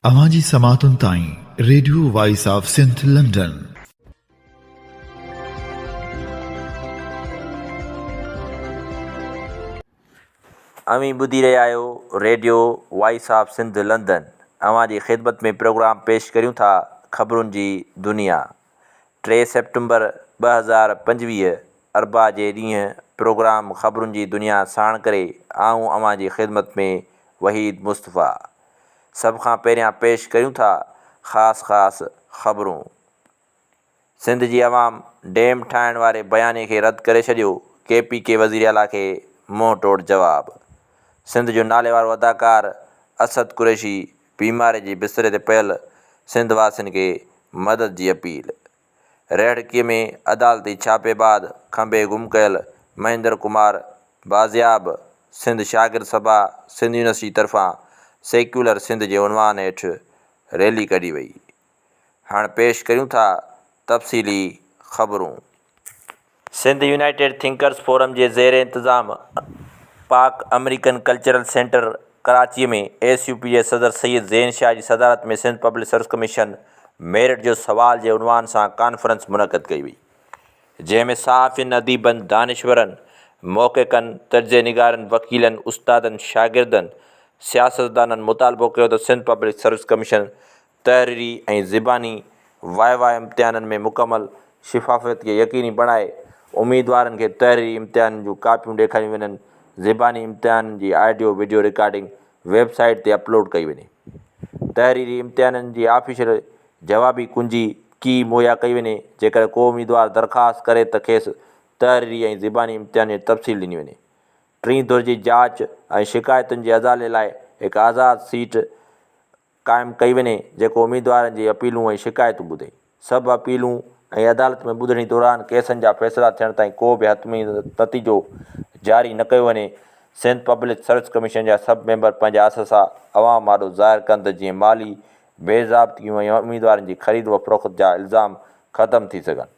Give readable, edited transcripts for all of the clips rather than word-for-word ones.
अवाजी समातुन ताईं radio voice of Sindh London. अवी ॿुधी रहिया आहियो radio voice of Sindh London. अवांजी ख़िदमत में प्रोग्राम पेश करियूं था ख़बरुनि जी दुनिया। 3 सेप्टेम्बर 2025 अरबा जे ॾींहुं प्रोग्राम ख़बरुनि जी दुनिया साण करे आऊं अवांजी ख़िदमत में वहीद मुस्तफ़ा। सभ खां पहिरियां पेश करियूं था ख़ासि ख़बरूं। सिंध जी अवाम डैम ठाहिण वारे बयाने खे रद्द करे छॾियो। KPK वज़ीर आला खे मुंहुं तोड़ जवाबु। सिंध जो नाले वारो अदाकार असद कुरैशी बीमारी जे बिस्तरे ते पियल सिंध वासियुनि खे मदद जी अपील। रेहड़कीअ में अदालती छापे बाद खंबे गुम कयल महेंद्र कुमार बाज़ियाब। सिंध शागिर्द सभा सिंध यूनिवर्सिटी तरफ़ां सेक्युलर सिंध जे उनवान हेठि रैली कढी वई। हाणे पेश करियूं था तफ़सीली ख़बरूं। सिंध यूनाइटेड थिंकर्स फोरम जे ज़ेर इंतज़ाम पाक अमेरिकन कल्चरल सेंटर कराचीअ में SUP जे सदर सैयद ज़ैन शाह जी सदारत में Sindh public service commission merit जो सवाल जे उनवान सां कॉन्फ्रेंस मुनक़द कई वई, जंहिंमें सहाफ़ियुनि, अदीबनि, दानिशवरनि, मौक़िक़नि, तर्जे निगारनि, वकीलनि, उस्तादनि, शागिर्दनि, सियासतदाननि मुतालबो कयो त सिंध पब्लिक सर्विस कमीशन तहरीरी ऐं ज़िबानी वाइवा इम्तिहाननि में मुकमल शिफ़ाफ़ियत खे यकीनी बणाए उम्मीदवारनि खे तहरीरी इम्तिहाननि जूं कापियूं ॾेखारियूं वञनि। ज़िबानी इम्तिहाननि जी ऑडियो वीडियो रिकॉर्डिंग वेबसाइट ते अपलोड कई वञे। तहरीरी इम्तिहाननि जी ऑफिशियल जवाबी कुंजी की मुहैया कई वञे। जेकर को उम्मीदवार दरख़्वास्त करे त खेसि तहरीरी ऐं ज़िबानी इम्तिहान जी तफ़सील ॾिनी वञे। टीं दौर जी जांच ऐं शिकायतुनि जे अज़ाले लाइ हिकु आज़ादु सीट क़ाइमु कई वञे, जेको उम्मीदवारनि जी अपीलूं ऐं शिकायतूं ॿुधे। सभु अपीलूं ऐं अदालत में ॿुधणी दौरान केसनि जा फ़ैसिला थियण ताईं को बि हतमी नतीजो जारी न कयो वञे। सिंध पब्लिक सर्विस कमीशन जा सभु मेंबर पंहिंजा अससा अवाम आॾो ज़ाहिर कनि त जीअं माली बेज़ाब्तियूं ऐं उम्मीदवारनि जी ख़रीद व फ़रोख़्त जा इल्ज़ाम ख़तमु थी सघनि।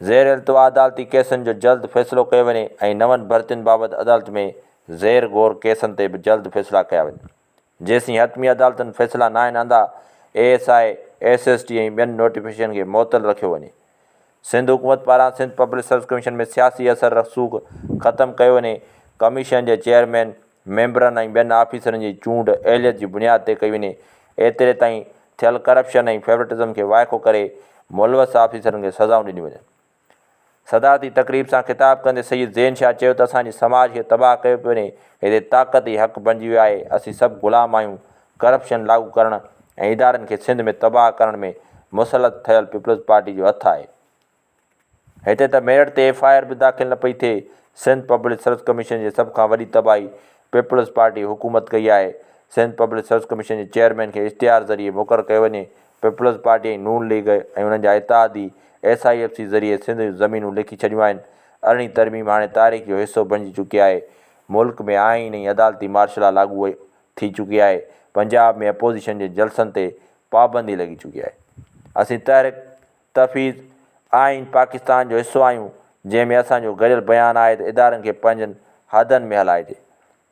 ज़ेर इल्तिवा अदालती केसनि जो जल्द फ़ैसिलो कयो वञे ऐं नवनि भर्तियुनि बाबति अदालत में ज़ेर गौर केसनि ते बि जल्द फ़ैसिला कया वञनि। जेसीं हतमी अदालतुनि फ़ैसिला न आहिनि अंदा ASI, SST ऐं ॿियनि नोटिफिकेशन खे मुअतल रखियो वञे। सिंध हुकूमत पारां सिंध पब्लिक सर्विस कमीशन में सियासी असर रसूख़ ख़तमु कयो वञे। कमीशन जे चेयरमैन, मेंबरनि ऐं ॿियनि ऑफिसरनि जी चूंड अहलियत जी बुनियाद ते कई वञे। एतिरे ताईं थियल करप्शन ऐं फेवरेटिज़म खे वाइको करे मुलवस ऑफिसरनि खे सज़ाऊं ॾिनियूं वञनि। सदारती तक़रीब सां ख़िताब कंदे सैयद ज़ैन शाह चयो त असांजे समाज खे तबाह कयो पियो वञे। हिते ताक़त ई हक़ बणिजी वियो आहे। असीं सभु ग़ुलाम आहियूं। करप्शन लागू करणु ऐं इदारनि खे सिंध में तबाह करण में मुसलत थियल पीपल्स पार्टी जो हथु आहे। हिते त मेरिट ते FIR बि दाख़िल न पई थिए। सिंध पब्लिक सर्विस कमीशन जे सभ खां वॾी तबाही पीपल्स पार्टी हुकूमत कई आहे। सिंध पब्लिक सर्विस कमीशन जे चेयरमैन खे इश्तिहार ज़रिए मुक़ररु कयो वञे। पीपल्स पार्टी ऐं नून लीग ऐं उन्हनि जा इत्तेहादी SIFC ज़रिए सिंध जूं ज़मीनूं लिखी छॾियूं आहिनि। अरिड़हीं तरमीम हाणे तारीख़ जो हिसो बणिजी चुकी आहे। मुल्क में आइन ऐं अदालती मार्शल लॉ लागू थी चुकी आहे। पंजाब में अपोज़िशन जे जलसनि ते पाबंदी लॻी चुकी आहे। असीं तहरीक तफ़वीज़ आइन पाकिस्तान जो हिसो आहियूं, जंहिंमें असांजो गॾियल बयानु आहे त इदारनि खे पंहिंजनि हदनि में हलाइजे।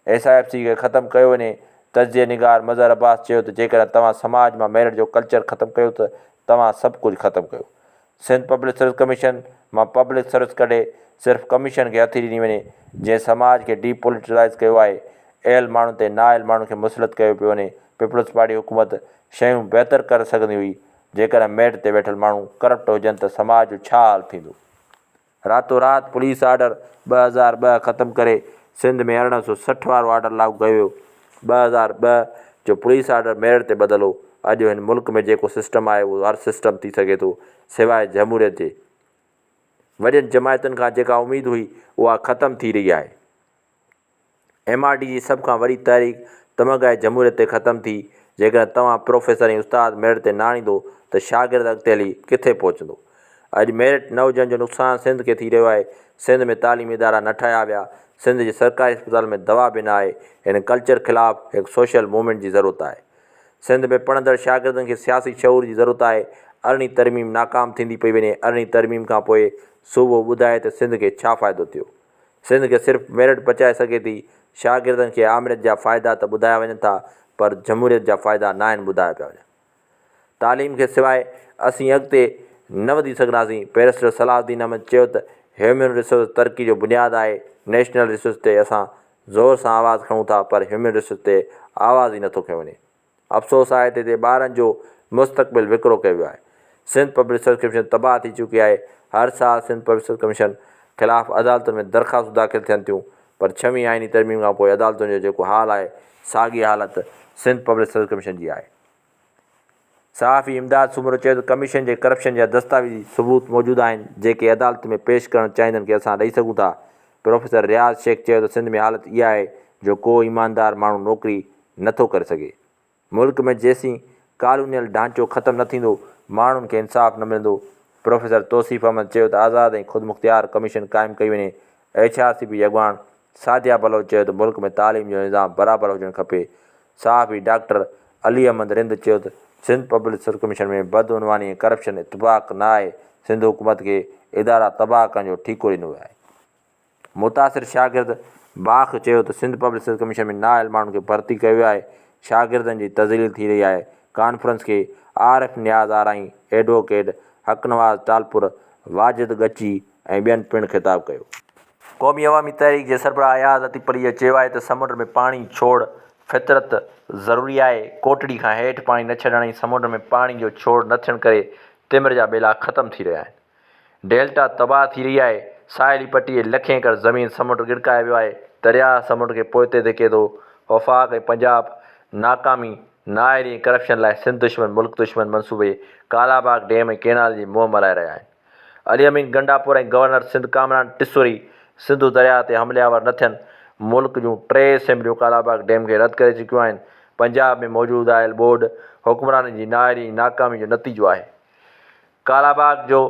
SIFC खे ख़तमु कयो वञे। तजिए निगार मज़हर अब्बास चयो त जेकर तव्हां समाज मां मेरिट जो कल्चर ख़तमु कयो त तव्हां सभु कुझु ख़तमु कयो। सिंध पब्लिक सर्विस कमीशन मां पब्लिक सर्विस कढे सिर्फ़ु कमीशन खे हथी ॾिनी वञे, जंहिं समाज खे डीपोलिटिसाइज़ कयो आहे। अहिल माण्हुनि ते नाअहिल माण्हुनि खे मुसलत कयो पियो वञे। पीपल्स पार्टी हुकूमत शयूं बहितर करे सघंदी हुई। जेकर मेरिट ते वेठल माण्हू करप्ट हुजनि त समाज जो छा हाल थींदो। रातो राति पुलिस आर्डर 2002 ख़तमु करे सिंध में 1860 वारो आर्डर लागू कयो वियो। 2002 जो पुलिस आर्डर मेरिट ते बदिलो। अॼु हिन मुल्क में जेको सिस्टम आहे उहो हर सिस्टम थी सघे थो सवाइ जमहूरियत जे। वॾियुनि जमायतुनि खां जेका उमेदु हुई उहा ख़तमु थी रही आहे। MRD जी सभ खां वॾी तहरीक तमग़ाए जमहूरियत ते ख़तमु थी। जेकर तव्हां प्रोफेसर ऐं उस्ताद मेरिट ते न आणींदो त शागिर्द अॻिते हली किथे पहुचंदो। अॼु मेरिट न हुजण जो नुक़सानु सिंध खे थी रहियो आहे। सिंध में तालीमी इदारा न ठाहिया विया। सिंध जे सरकारी अस्पताल में दवा बि न आहे। हिन कल्चर ख़िलाफ़ु हिकु सोशल मूवमेंट जी ज़रूरत आहे। सिंध में पढ़ंदड़ शागिर्दनि खे सियासी शऊर जी ज़रूरत आहे। अरिड़हीं तरमीम नाकाम थींदी पई वञे। अरिड़हीं तरमीम खां पोइ सूबो ॿुधाए त सिंध खे छा फ़ाइदो थियो। सिंध खे सिर्फ़ु मेरिट बचाए सघे थी। शागिर्दनि खे आमरियत जा फ़ाइदा त ॿुधाया वञनि था, पर जमहूरियत जा फ़ाइदा न आहिनि ॿुधाया पिया वञनि। तालीम खे सवाइ असीं अॻिते न वधी सघंदासीं। बैरिस्टर सलाहुद्दीन अहमद चयो त ह्यूमन रिसोर्स तरक़ी जो बुनियादु आहे। नेशनल रिसोर्स ते असां ज़ोर सां आवाज़ु खणूं था पर ह्यूमन रिसोर्स ते आवाज़ ई नथो खयो वञे। अफ़सोस आहे त हिते ॿारनि जो मुस्तक़बिल विकिरो कयो वियो आहे। सिंध पब्लिक सर्विस कमीशन तबाह थी चुकी आहे। हर साल सिंध पब्लिक सर्विस कमीशन ख़िलाफ़ु अदालतुनि में दरख़्वास्तूं दाख़िल थियनि थियूं पर 6वीं आइनी तरमीम खां पोइ अदालतुनि जो जेको हाल आहे साॻी हालत सिंध पब्लिक सर्विस कमीशन जी आहे। सहाफ़ी इमदाद सूमरो चयो त कमीशन जे करप्शन जा दस्तावेज़ी सबूत मौजूदु आहिनि जेके अदालत में पेश करणु चाहींदनि कि असां ॾेई सघूं था। प्रोफेसर रियाज़ शेख चयो त सिंध में हालत इहा आहे जो को ईमानदार माण्हू नौकिरी नथो करे सघे। मुल्क में जेसीं कॉलोनियल ढांचो ख़तमु न थींदो माण्हुनि खे इंसाफ़ न मिलंदो। प्रोफेसर तौसीफ़ अहमद चयो त आज़ादु ऐं ख़ुदमुख़्तियार कमीशन क़ाइमु कई वञे। HRCP अॻवान सादिया बलोच चयो त मुल्क में तालीम जो निज़ाम बराबरि हुजणु खपे। सहाफ़ी डॉक्टर अली अहमद रिंद चयो त सिंध पब्लिक सर्विस कमीशन में बदउनवानी ऐं करप्शन इतफ़ाक़ न आहे। सिंध हुकूमत खे इदारा तबाह करण जो ठीको ॾिनो वियो आहे। मुतासिर शागिर्द बाख़ चयो त सिंध पब्लिक सर्विस कमीशन में नाअहल माण्हुनि खे भर्ती कयो वियो आहे। शागिर्दनि जी तज़लील थी रही आहे। कॉन्फ्रेंस खे आरिफ नियाज़ आराई, एडवोकेट हक़नवाज़ टालपुर, वाजिद गची ऐं ॿियनि पिणु ख़िताबु कयो। क़ौमी अवामी तहरीक जे सरबराह अयाज़ अतीक़परीअ चयो आहे त समुंड में पाणी छोड़ फितरत ज़रूरी आहे। कोटड़ी खां हेठि पाणी न छॾण ऐं समुंड में पाणी जो छोड़ न थियण करे तिमिर जा ॿेला ख़तमु थी रहिया आहिनि। डेल्टा तबाह थी रही आहे। साहिली पटीअ लखें एकड़ ज़मीन समुंड गिरकाए वियो आहे। दरिया समुंड खे पोइते धिके थो। वफ़ाक़ ऐं पंजाब नाकामी नाइरी ऐं करप्शन लाइ सिंध दुश्मन मुल्क दुश्मन मनसूबे कालाबाग डैम ऐं कैनाल जी मुंहुं मल्हाए रहिया आहिनि। अली अमीन गंडापुर ऐं गवर्नर सिंध कामरान टिसोरी सिंधु दरिया ते हमलियावर न थियनि। मुल्क जूं 3 असेंबलियूं कालाबाग डैम खे रद्द करे चुकियूं आहिनि। पंजाब में मौजूदु आयल बोर्ड हुक्मराननि जी नाइरी ऐं नाकामी जो नतीजो आहे। कालाबाग जो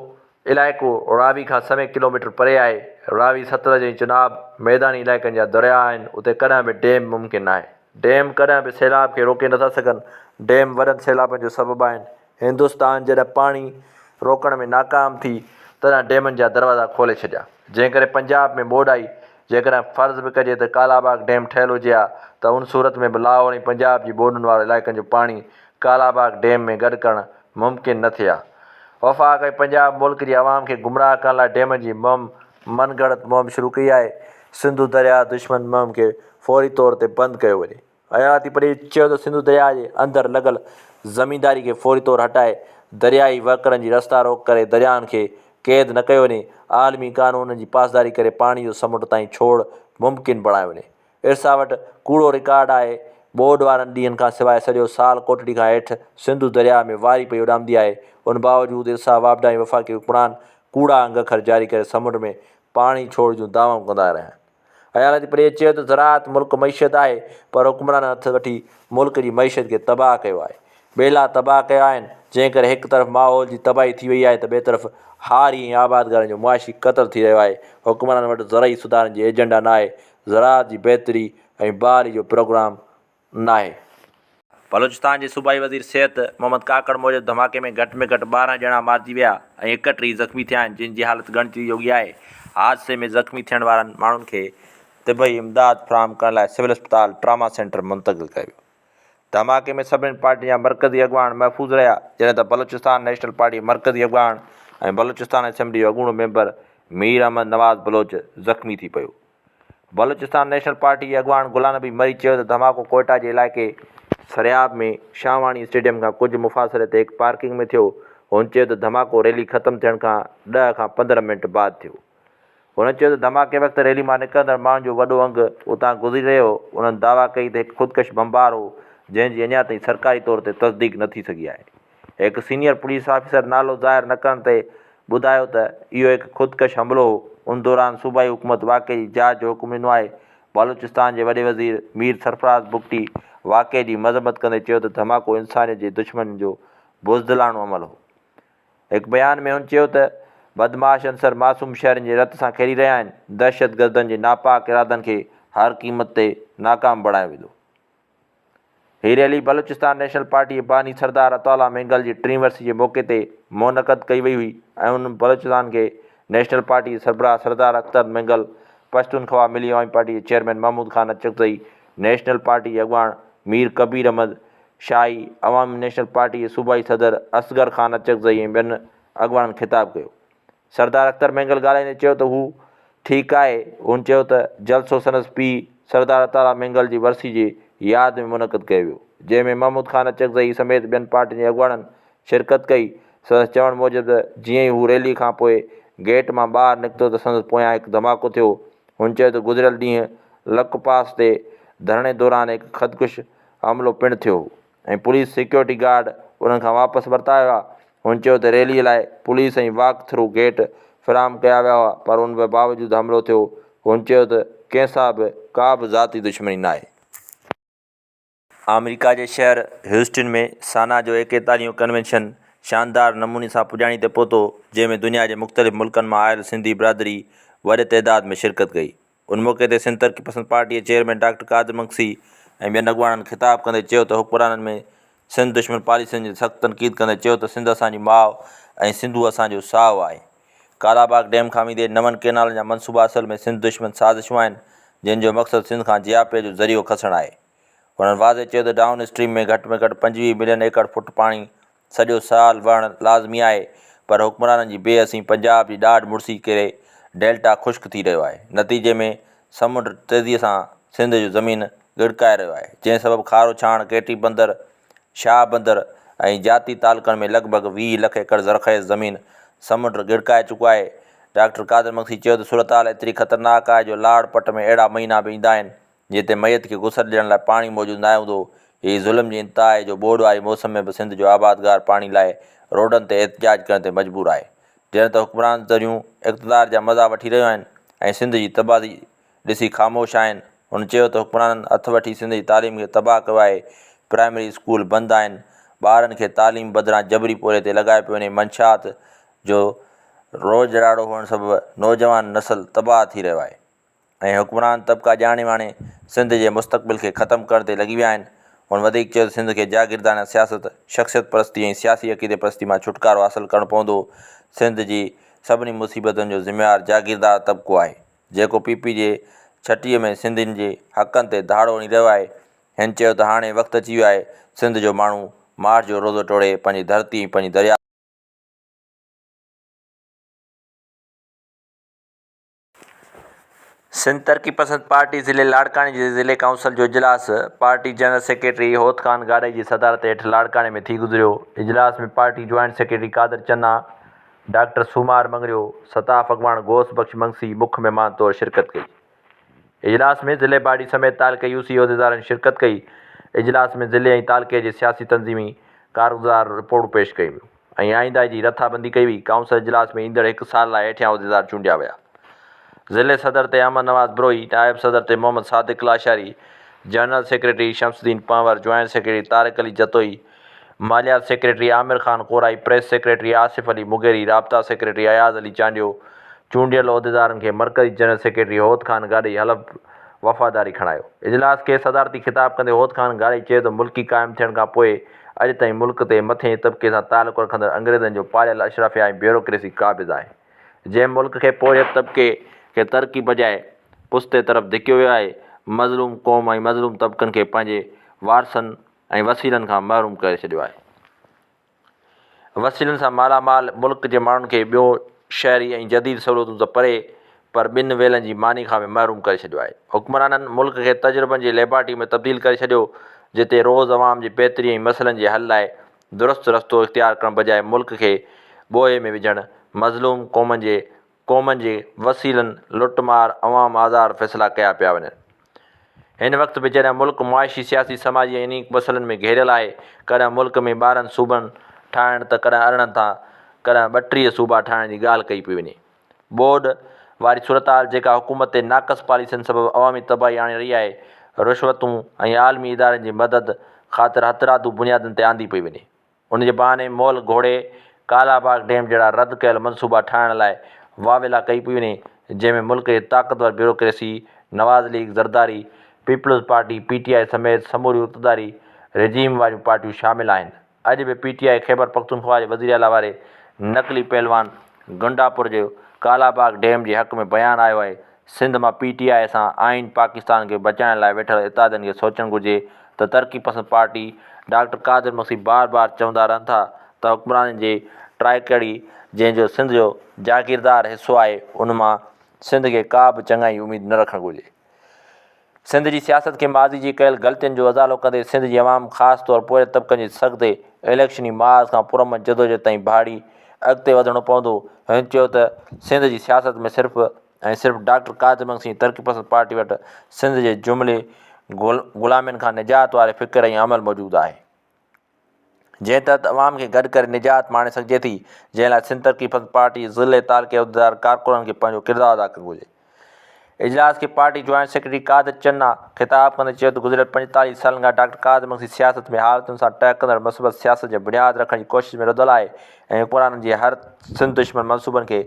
इलाइक़ो रावी खां 100 किलोमीटर परे आहे। रावी सतलज ऐं चिनाब मैदानी इलाइक़नि जा दरिया आहिनि। उते कॾहिं बि डैम मुमकिन आहे। डैम कॾहिं बि सैलाब खे रोके नथा सघनि। डैम वॾनि सैलाबनि जो सबबु आहिनि। हिंदुस्तान जॾहिं पाणी रोकण में नाकाम थी तॾहिं डैमनि जा दरवाज़ा खोले छॾिया जंहिं करे पंजाब में ॿोॾ आई। जेकॾहिं फ़र्ज़ु बि कजे त कालाबाग डैम ठहियलु हुजे हा त उन सूरत में बि लाहौर ऐं पंजाब जी ॿोॾनि वारे इलाइक़नि जो पाणी कालाबाग डैम में गॾु करणु मुमकिन न थिया। वफ़ाक़ ऐं पंजाब मुल्क जी आवाम खे गुमराह करण लाइ डैम जी मनगढ़ंत मुहिम शुरू कई आहे। सिंधु दरिया दुश्मन मुहिम खे फौरी तौर ते बंदि कयो वञे। हयाती परी चयो त सिंधु दरिया जे अंदरि लॻल ज़मींदारी खे फौरी तौर हटाए दरियाई वर्करनि जी रस्ता रोक करे दरियानि खे क़ैद न कयो वञे। आलमी क़ानूननि जी पासदारी करे पाणी जो समुंड ताईं छोड़ मुमकिन बणायो वञे। इरसा वटि कूड़ो रिकॉर्ड आहे। ॿोॾ वारनि ॾींहंनि खां सवाइ सॼो साल कोटड़ी खां हेठि सिंधु दरिया में वारी पई उॾामंदी आहे। उन बावजूदि इरसा वापडा ऐं वफ़ाक़ी हुक्मरान कूड़ा अंगखर जारी करे समुंड में पाणी छोड़ जूं दावाऊं कंदा रहिया आहिनि। हयाती परीअ चयो त ज़राअत मुल्क मईशत आहे पर हुक्मरान हथ वठी मुल्क जी मईशत खे तबाह कयो आहे। ॿेला तबाह कया आहिनि जंहिं करे हिकु तरफ़ माहौल जी तबाही थी वई आहे त ॿिए तरफ़ हारी ऐं आबादगारनि जो मुआशी क़तल थी रहियो आहे। हुक्मरान वटि ज़रई सुधारनि जी एजेंडा न आहे। ज़राअत जी बहितरी ऐं बहाली जो प्रोग्राम न आहे। बलोचिस्तान जे सूबाई वज़ीर सिहत मोहम्मद काकड़ मूजिबि धमाके में घटि 12 ॼणा मारिजी विया ऐं 31 ज़ख़्मी थिया आहिनि जिन जी हालत ॻणिती योग्य आहे। हादसे में ज़ख़्मी थियण वारनि माण्हुनि खे तिबई इमदाद फ़राहम करण लाइ सिविल अस्पताल ट्रामा सेंटर मुंतक़िल कयो वियो। धमाके में सभिनी पार्टियुनि जा मरकज़ी अॻवान महफ़ूज़ रहिया जॾहिं त बलोचिस्तान नेशनल पार्टी मरकज़ी अॻवान ऐं बलोचिस्तान असेंबली जो अॻूणो मेंबर मीर अहमद नवाज़ बलोच ज़ख़्मी थी पियो। बलोचिस्तान नेशनल पार्टी जे अॻवान गुलाम नबी मरी चयो त धमाको कोयटा जे इलाइक़े सरियाब में शाहवाणी स्टेडियम खां कुझु मुफ़ासिले ते हिकु पार्किंग में थियो। हुन चयो त धमाको रैली ख़तमु थियण खां 10 खां 15 मिंट बाद थियो। हुन चयो त धमाके वक़्तु रैली मां निकिरंदड़ माण्हुनि जो वॾो अंगु उतां गुज़री रहियो हो। उन्हनि दावा कई त हिकु ख़ुदकश बमबार हो जंहिंजी अञा ताईं सरकारी तौर ते तस्दीक न थी सघी आहे। हिकु सीनियर पुलिस ऑफिसर नालो ज़ाहिर न करण ते ॿुधायो त इहो हिकु ख़ुदकश हमिलो हो। उन दौरान सूबाई हुकूमत वाक़े जी जांच जो हुकुम ॾिनो आहे। बलोचिस्तान जे वॾे वज़ीर मीर सरफराज़ बुगटी वाक़े जी मज़म्मत कंदे चयो त धमाको इंसानियत जे दुश्मन जो बुज़दिलाणो अमल हो। हिकु बयान में हुन चयो त बदमाश अंसर मासूम शहरनि जे रत सां खेॾी रहिया आहिनि। दहशतगर्दनि जे नापाक इरादनि खे हर क़ीमत ते नाकाम बणायो वेंदो। हीअ रैली बलोचिस्तान नेशनल पार्टी जे बानी सरदार अताउल्ला मेंगल जी 3वीं वरसी जे मौक़े ते मुनक़द कई वई हुई ऐं उन बलोचिस्तान खे नेशनल पार्टी जे सरबराह सरदार अख्तर मेंगल, पश्तूनख्वा मिली अवामी पार्टी जे chairman Mahmood Khan Achakzai, national party जे अॻवान मीर कबीर अहमद शाही अवामी नेशनल पार्टी जे सूबाई सदर असगर ख़ान अचकज़ई ऐं ॿियनि अॻवाननि ख़िताबु कयो। सरदार अख्तर मैंगल ॻाल्हाईंदे चयो त हू ठीकु आहे। हुन चयो त जलसो संदसि पीउ सरदार अतारा मैंगल जी वरसी जी यादि में मुनक़िद कयो वियो, जंहिंमें महमूद ख़ान अचकज़ई समेत ॿियनि पार्टियुनि जे अॻवाननि शिरकत कई। संदसि चवण मूजिबि त जीअं ई हू रैली खां पोइ गेट मां ॿाहिरि निकितो त संदसि पोयां हिकु धमाको थियो। हुन चयो त गुज़िरियल ॾींहुं लक पास ते धरणे दौरान हिकु ख़ुदकुश हमिलो पिणु थियो ऐं पुलिस सिक्योरिटी गार्ड उन्हनि खां वापसि वरिता विया। हुन चयो त रैलीअ लाइ पुलिस ऐं वॉक थ्रू गेट फ़राहम कया विया हुआ, पर उन बावजूदि हमिलो थियो। हुन चयो त कंहिंसां बि का बि ज़ाती दुश्मनी न आहे। अमेरिका जे शहर ह्यूस्टन में साना जो 41 कन्वेंशन शानदार नमूने सां पुॼाणी ते पहुतो, जंहिंमें दुनिया जे मुख़्तलिफ़ मुल्कनि मां आयल सिंधी बिरादरी वॾे तइदाद में शिरकत कई। उन मौक़े ते सिंध तरक़ी पसंद पार्टी जे चेयरमैन डॉक्टर कादिर मंगसी ऐं ॿियनि अॻवाननि ख़िताबु कंदे चयो त हुक्मराननि में सिंध दुश्मन पॉलिसियुनि जी सख़्तु तनक़ीद कंदे चयो त सिंध असांजी माउ ऐं सिंधु असांजो साहु आहे। कालाबाग डैम खां वेंदे 9 केनालनि जा मनसूबा असल में सिंध दुश्मन साज़िशूं आहिनि, जिन जो मक़सदु सिंध खां जियापे जो ज़रियो खसणु आहे। हुननि वाज़े चयो त डाउन स्ट्रीम में घटि 25 मिलियन एकड़ फुट पाणी सॼो साल वहणु लाज़मी आहे, पर हुक्मराननि जी बेअसी पंजाब जी ॾाढ मुड़सी करे डेल्टा ख़ुश्क थी रहियो आहे। नतीजे में समुंड तेज़ीअ सां सिंध जो ज़मीन गिड़काए रहियो आहे, जंहिं सबबु खारो छाण केटी बंदर शाह बंदर ऐं जाती तालुकनि में लॻभॻि 20 लख एकड़ ज़रख़ेज़ ज़मीन समुंड गिड़काए चुको आहे। डॉक्टर कादिर मंगसी चयो त सूरत हाल एतिरी ख़तरनाक आहे जो लाड़ पट में अहिड़ा महीना बि ईंदा आहिनि जिते मैयत खे गुसल ॾियण लाइ पाणी मौजूदु न हूंदो। हीअ ज़ुल्म जी इंतिहा आहे जो ॿोॾि वारी मौसम में बि सिंध जो आबादगार पाणी लाइ रोडनि ते एहतिजाज करण ते मजबूर आहे। ॼण त हुक्मरान दरियूं इक़्तिदार जा मज़ा वठी रहियूं आहिनि ऐं सिंध जी तबाही ॾिसी ख़ामोश आहिनि। हुन चयो त हुक्मराननि हथु वठी सिंध जी तालीम खे तबाह कयो आहे। प्राइमरी स्कूल बंदि आहिनि, ॿारनि खे तालीम बदिरां जबरी पोरे ते लॻाए पियो वञे। मंशात जो रोज़ ॾाढो हुअण सबबु नौजवान नसल तबाह थी रहियो आहे ऐं हुक्मरान तबिका ॼाणे वाणे सिंध जे मुस्तक़बिल खे ख़तमु करण ते लॻी विया आहिनि। हुन वधीक चयो त सिंध खे जागीरदाना सियासत, शख़्सियत परस्ती ऐं सियासी अक़ीदे परस्ती मां छुटकारो हासिलु करणो पवंदो। सिंध जी सभिनी मुसीबतुनि जो ज़िम्मेवार जागीरदार तबिको आहे, जेको पीपी जे 36 में सिंधियुनि जे हक़नि ते धाड़ो हणी रहियो आहे। हिन चयो त हाणे वक़्तु अची वियो आहे सिंध जो माण्हू मार्च जो रोज़ो टोड़े पंहिंजी धरती ऐं पंहिंजी दरिया सिंध तरक़ी पसंद पार्टी ज़िले लाड़काने जे ज़िले काउंसिल जो इजलास पार्टी जनरल सेक्रेटरी होद ख़ान गाॾे जी सदारत हेठि लाड़काने में थी गुज़रियो। इजलास में पार्टी जॉइंट सेक्रेटरी कादिर चन्ना, डॉक्टर सुमार मंगरियो, सताफ़ अॻवान गौस बख्श मंगसी मुख्य महिमान तौरु शिरकत कई। इजलास में ज़िले बाडी समेत तालुके यूसी उहिदेदारनि शिरकत कई। इजलास में ज़िले ऐं तालुके जे सियासी तंज़ीमी कारगुज़ार रिपोर्टूं पेश कयूं ऐं आईंदा जी रथाबंदी कई वई। काउंसिल इजलास में ईंदड़ 1 साल लाइ हेठियां उहिदेदार चूंडिया विया। ज़िले सदर ते अहमद नवाज़ ब्रोही, नायब सदर ते Mohammad Sadiq Lashari, general secretary Shamsuddin Panwar, joint secretary Tariq Ali Jatoi, मालियात secretary Amir Khan Korai, press secretary Asif Ali Mugheri, राबता सेक्रेटरी अयाज़ अली चांडियो। चूंडियल उहिदेदारनि खे मरकज़ी जनरल सेक्रेटरी होद ख़ान गाॾे हलफ़ वफ़ादारी खणायो। इजलास खे सदारती ख़िताब कंदे होद ख़ान गाॾे चयो त मुल्की क़ाइमु थियण खां पोइ अॼु ताईं मुल्क ते मथे तबिके सां तालुक़ु रखंदड़ अंग्रेज़नि जो पालियल अशराफिया ऐं ब्यूरोक्रेसी क़ाबिज़ आहे, जंहिं मुल्क खे पोरियत तबिके खे तरक़ी बजाए पुस्ते तरफ़ धिकियो वियो आहे। मज़लूम क़ौम ऐं मज़लूम तबिकनि खे पंहिंजे वारसनि ऐं वसीलनि खां महरूम करे छॾियो आहे। वसीलनि सां मालामाल मुल्क जे माण्हुनि खे ॿियो शहरी ऐं जदीद सहूलियतूं त परे, पर ॿिनि वेलनि जी मानी खां बि महरूम करे छॾियो आहे। हुक्मराननि मुल्क खे तजुर्बनि जी लेबार्टरी में तब्दील करे छॾियो, जिते रोज़ अवाम जी बहितरी ऐं मसइलनि जे हल लाइ दुरुस्त रस्तो इख़्तियार करण बजाए मुल्क खे ॿोए में विझणु, मज़लूम क़ौमनि जे वसीलनि लुटमार अवाम आज़ार फ़ैसिला कया पिया वञनि। हिन वक़्तु बि जॾहिं मुल्क मुआशी, सियासी, समाजी ऐं इन मसइलनि में घेरियल आहे, कॾहिं मुल्क में 12 सूबनि ठाहिण त कॾहिं 18 तां कॾहिं 32 सूबा ठाहिण जी ॻाल्हि कई पई वञे। ॿोॾि वारी सूरतहाल जेका हुकूमत ते नाक़स पॉलिसियुनि सबबु अवामी तबाही आणे रही आहे, रुश्वतूं ऐं आलमी इदारनि जी मदद ख़ातिर हथरादू बुनियादनि ते आंदी पई वञे। उन जे बहाने मोल घोड़े कालाबाग डैम जहिड़ा रद्द कयल मनसूबा ठाहिण लाइ वावेला कई पई वञे, जंहिंमें मुल्क जे ताक़तवर bureaucracy, Nawaz league Zardari, peoples party PTI समेत समूरी इक़्तिदारी रेजीम वारियूं पार्टियूं शामिल आहिनि। अॼु बि PTI ख़ैबर पख्तूनख्वा जे वज़ीर आला वारे नक़ली पहलवान गुंडापुर जो कालाबाग डैम जे हक़ में बयानु आयो आहे। सिंध मां PTI सां आइन पाकिस्तान खे बचाइण लाइ वेठल इत्तेहादनि खे सोचणु घुरिजे त तरक़ी पसंद पार्टी डॉक्टर कादिर मसी बार बार चवंदा रहनि था त हुक्मराननि जे ट्राइकड़ी जंहिंजो सिंध जो जागीरदार हिसो आहे उन मां सिंध खे का बि चङाई उमेद न रखणु घुरिजे। सिंध जी सियासत खे माज़ी जी कयल ग़लतियुनि जो अज़ालो कंदे सिंध जी अवाम ख़ासि तौरु पोइ तबिक़नि जे सख़्ते इलेक्शनी माज़ खां पुरमन जदोजहद ताईं भाड़ी अॻिते वधणो पवंदो। हिन चयो त सिंध जी सियासत में सिर्फ़ु डॉक्टर कादिर मसी तरक़ी पसंद पार्टी वटि सिंध जे जुमिले ग़ुलामियुनि खां निजात वारे फ़िक्र ऐं अमल मौजूदु आहे जंहिं तहत अवाम खे गॾु करे निजात माणे सघिजे थी, जंहिं लाइ सिंध तरक़ी पसंद पार्टी ज़िले तालके उहिदेदार कारकुननि खे पंहिंजो किरदारु अदा करणु घुरिजे। इजलास खे पार्टी जॉइंट सेक्रेटरी कादिर चन्ना ख़िताब कंदे चयो त गुज़िरियल 45 सालनि खां डॉक्टर कादिर मसी सियासत में हालतुनि सां टहिकंदड़ मुस्बत सियासत जे बुनियादु रखण जी कोशिश में रुधल आहे ऐं हुक्मराननि जे हर सिंध दुश्मन मनसूबनि खे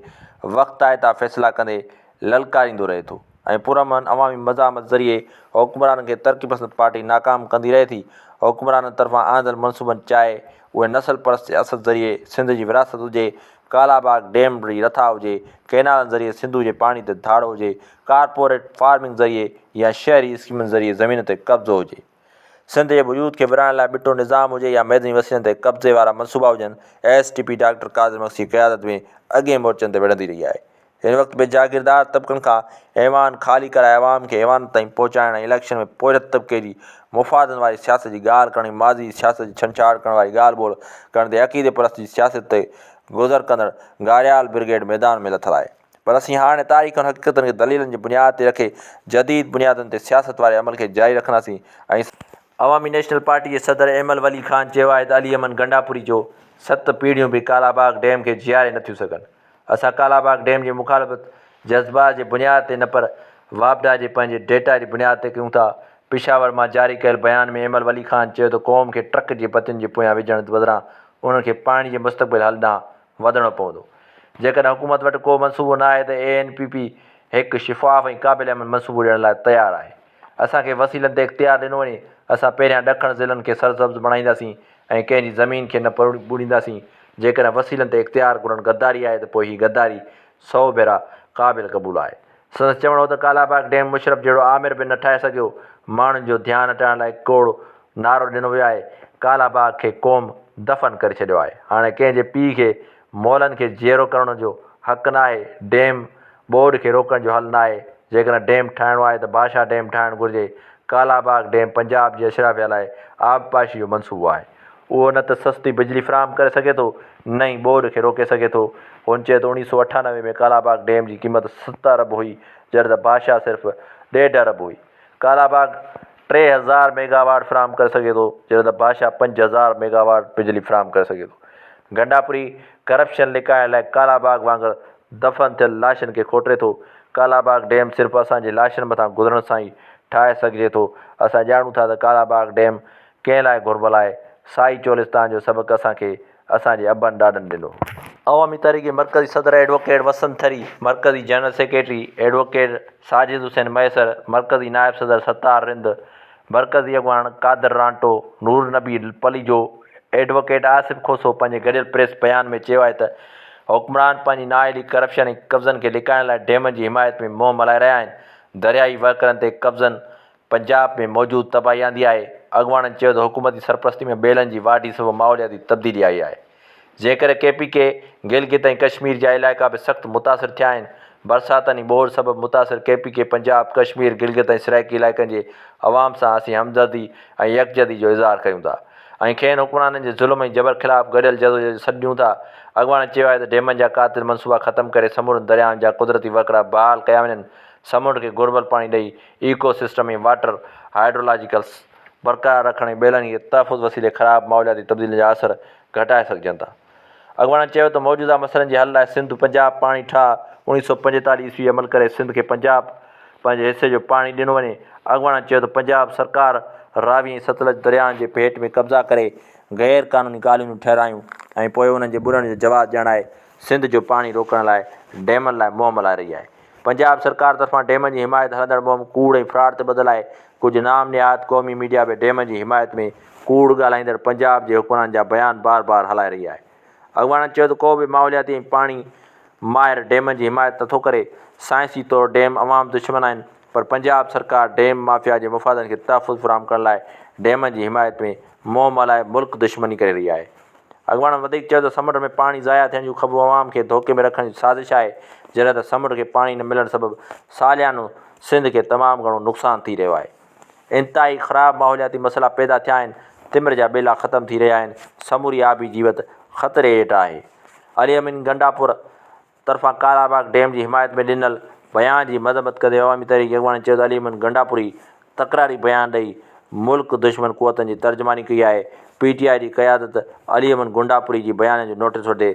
वक़्तु आहे त फ़ैसिला कंदे ललकारींदो रहे थो ऐं पुरमन अवामी मज़ामत ज़रिए हुक्मराननि खे तरक़ी पसंद पार्टी नाकाम कंदी रहे थी। हुक्मराननि तरफ़ां आंदड़ मनसूबनि चाहे उहे नसल परस्त सियासत ज़रिए सिंध जी विरासत हुजे, कालाबाग डैम जी रथा हुजे, कैनालनि ज़रिए सिंधु जे पाणी ते धाड़ो हुजे, कारपोरेट फार्मिंग ज़रिए या शहरी स्कीमुनि ज़रिए ज़मीन ते कब्ज़ो हुजे, सिंध जे वजूद खे विराइण लाइ बिटो निज़ाम हुजे या मैदनी वसीलनि ते कब्ज़े वारा मनसूबा हुजनि, SDP डॉक्टर कादिर मसी क़यादत में अॻे मोर्चनि ते विढ़ंदी रही आहे। हिन वक़्त बि जागीरदार तबिक़नि खां ऐवान ख़ाली कराए अवाम खे ऐवान ताईं पहुचाइण ऐं इलेक्शन में पोरित तबिक़े जी मुफ़ादनि वारी सियासत जी ॻाल्हि करण, माज़ी सियासत जी छंछाड़ करण वारी ॻाल्हि ॿोल करण ते अक़ीदे परस्त जी सियासत ते गुज़र कंदड़ गारियाल ब्रिगेड मैदान में लथल आहे। पर असीं हाणे तारीख़ ऐं हक़ीक़तनि खे दलीलनि जी बुनियाद ते रखे जदीद बुनियादनि ते सियासत वारे अमल खे जारी रखंदासीं ऐं अवामी नेशनल पार्टी जे सदर अहमद वली ख़ान चयो आहे त अली अमन गंडापुरी जो 7 पीढ़ियूं बि कालाबाग डैम खे जीआरे नथियूं सघनि। असां कालाबाग डैम जी मुखालफ़त जज़्बात जे बुनियाद ते न पर वापडा जे पंहिंजे डेटा जी बुनियाद ते कयूं था। पिशावर मां जारी कयल बयान में अहमद वली ख़ान चयो त क़ौम खे ट्रक जे पतियुनि जे पोयां विझण बदिरां उन्हनि खे पाणी जे मुस्तक़बिल हल ॾांहुं वधणो पवंदो। जेकॾहिं हुकूमत वटि को मनसूबो न आहे त ANPP हिकु शिफ़ाफ़ ऐं क़ाबिल अमल मनसूबो ॾियण लाइ तयारु आहे। असांखे वसीलनि ते इख़्तियार ॾिनो वञे, असां पहिरियां ॾखण ज़िलनि खे सरसब्ज़ बणाईंदासीं ऐं कंहिंजी ज़मीन खे न ॿुड़ींदासीं। जेकॾहिं वसीलनि ते इख़्तियार घुरनि गद्दारी आहे त पोइ हीअ गद्दारी 100 भेरा क़ाबिल क़बूल आहे। संदसि चवणो हो त कालाबाग डैम मुशरफ जहिड़ो आमिर बि न ठाहे सघियो। माण्हुनि जो ध्यानु हटाइण लाइ कोड़ नारो ॾिनो वियो आहे। कालाबाग खे क़ौम दफ़न करे छॾियो आहे। हाणे कंहिंजे पीउ खे मौलनि खे जीअरो करण जो हक़ न आहे। डैम बोर्ड खे रोकण जो हल न आहे। जेकॾहिं डैम ठाहिणो आहे त बादशाह डैम ठाहिणु घुरिजे। कालाबाग डैम पंजाब जी अशराफिया लाइ आबपाशी जो मनसूबो आहे। उहो न त सस्ती बिजली फ़राहम करे सघे थो, न ई बोर्ड खे रोके सघे थो। हुन चयो त 1998 में कालाबाग डैम जी क़ीमत 7 अरब हुई, जॾहिं त बादशाह सिर्फ़ु 1.5 अरब हुई। कालाबाग 3000 मेगावाट फ़राहम करे सघे थो, जॾहिं त बादशाह 5000 मेगावाट बिजली फ़राहम करे सघे थो। गंडापुरी करप्शन लिकाइण लाइ कालाबाग वांगुरु दफ़न थियल लाशनि खे खोटे थो। कालाबाग डैम सिर्फ़ु असांजे लाशनि मथां गुज़रण सां ई ठाहे सघिजे थो। असां ॼाणूं था त कालाबाग डैम कंहिं लाइ घुरिबल आहे। साई चोलिस्तान जो सबक़ु असांखे असांजे अबनि ॾाॾनि ॾिनो। अवामी तहरीक मरकज़ी सदर एडवोकेट वसंत थरी, मरकज़ी general secretary advocate Sajid Hussain Maisar, मरकज़ी नायब सदर सत्तार रिंद, मरकज़ी अॻवान कादर रांटो, नूर नबी पलीजो, एडवोकेट आसिफ खोसो पंहिंजे गॾियल प्रेस बयान में चयो आहे त हुक्मरान पंहिंजी नाअहली करप्शन ऐं कब्ज़नि खे लिकाइण लाइ डैमनि जी हिमायत में मुंहुं मलाए रहिया आहिनि। दरियाई वर्करनि ते कब्ज़नि पंजाब में मौजूदु तबाही आंदी आहे। अॻवाननि चयो त हुकूमती सरपरस्ती में ॿेलनि जी वाढी सबबु माहौलियाती तब्दीली आई आहे। जेकर KPK गिलगित ऐं कश्मीर जा इलाइक़ा बि सख़्तु मुतासिर थिया आहिनि। बरसातनि ऐं ॿोड़ सबबु मुतासिर KPK पंजाब, कश्मीर, गिलगित ऐं सराइकी इलाइक़नि जे अवाम सां असीं हमदर्दी ऐं यकजहती जो इज़हार कयूं था ऐं खेनि हुक्मराननि जे ज़ुल्म ऐं जबर ख़िलाफ़ु गॾियल जदोजहद सॾियूं था। अॻवान चयो आहे त डैमनि जा क़ातिल मनसूबा ख़तमु करे समुंड दरियाउनि जा कुदरती वकरा बहाल कया वञनि। समुंड खे घुरिबल पाणी ॾेई इकोसिस्टम ऐं वाटर हाइड्रोलॉजिकल बरक़रार रखण ऐं ॿेलनि खे तहफ़ुज़ वसीले ख़राब माहौलियाती तब्दीली जा असर घटाए सघिजनि था। अॻवान चयो त मौजूदा मसइलनि जे हल लाइ सिंध पंजाब पाणी ठाह 1945 ईस्वी अमल करे सिंध खे पंजाब पंहिंजे हिसे जो पाणी ॾिनो वञे। अॻवान चयो त पंजाब सरकार रावी ऐं सतलज दरियाउनि जे भेट में कब्ज़ा करे ग़ैर क़ानूनी ॻाल्हियूं ठहिरायूं ऐं पोइ उन्हनि जे ॿुड़ण जो जवाबु ॼाणाए सिंध जो पाणी रोकण लाइ डैमनि लाइ मुंहुं मलाए रही आहे। पंजाब सरकार तरफ़ां डैमनि जी हिमायत हलंदड़ मुहिम कूड़ ऐं फ्रॉड ते ॿधल आहे। कुझु नाम निहात क़ौमी मीडिया बि डैमनि जी हिमायत में कूड़ ॻाल्हाईंदड़ पंजाब जे हुक्मरान जा बयान बार बार हलाए रही आहे। अॻवान चयो त को बि माहौलियाती ऐं पाणी माहिर डैमनि जी हिमायत नथो करे। साइंसी तौरु डैम अवाम दुश्मन आहिनि, पर पंजाब सरकार डैम माफ़िया जे मुफ़ादनि खे तहफ़ुज़ फ़राहम करण लाइ डैमनि जी हिमायत में मोह मलाए मुल्क दुश्मनी करे रही आहे। अॻवान वधीक चयो त समुंड में पाणी ज़ाया थियण जूं ख़बरूं आवाम खे धोखे में रखण जी साज़िश आहे, जॾहिं त समुंड खे पाणी न मिलण सबबि सालियानो सिंध खे तमामु घणो नुक़सानु थी रहियो आहे। इंतिहाई ख़राबु माहौलियाती मसइला पैदा थिया आहिनि, तिमिर जा ॿेला ख़तमु थी रहिया आहिनि, समूरी आबी जीवत ख़तरे हेठि आहे। अली अमीन गंडापुर तरफ़ां कालाबाग डैम जी हिमायत में ॾिनल बयान जी मज़म्मत कंदे अवामी तहरीक अॻवान चयो त अली अमीन गंडापुरी तकरारी बयान ॾेई मुल्क दुश्मन क़ुवतनि जी तर्जमानी कई आहे। PTI जी क़यादत अली अमीन गुंडापुरी जी बयान जो नोटिस वठे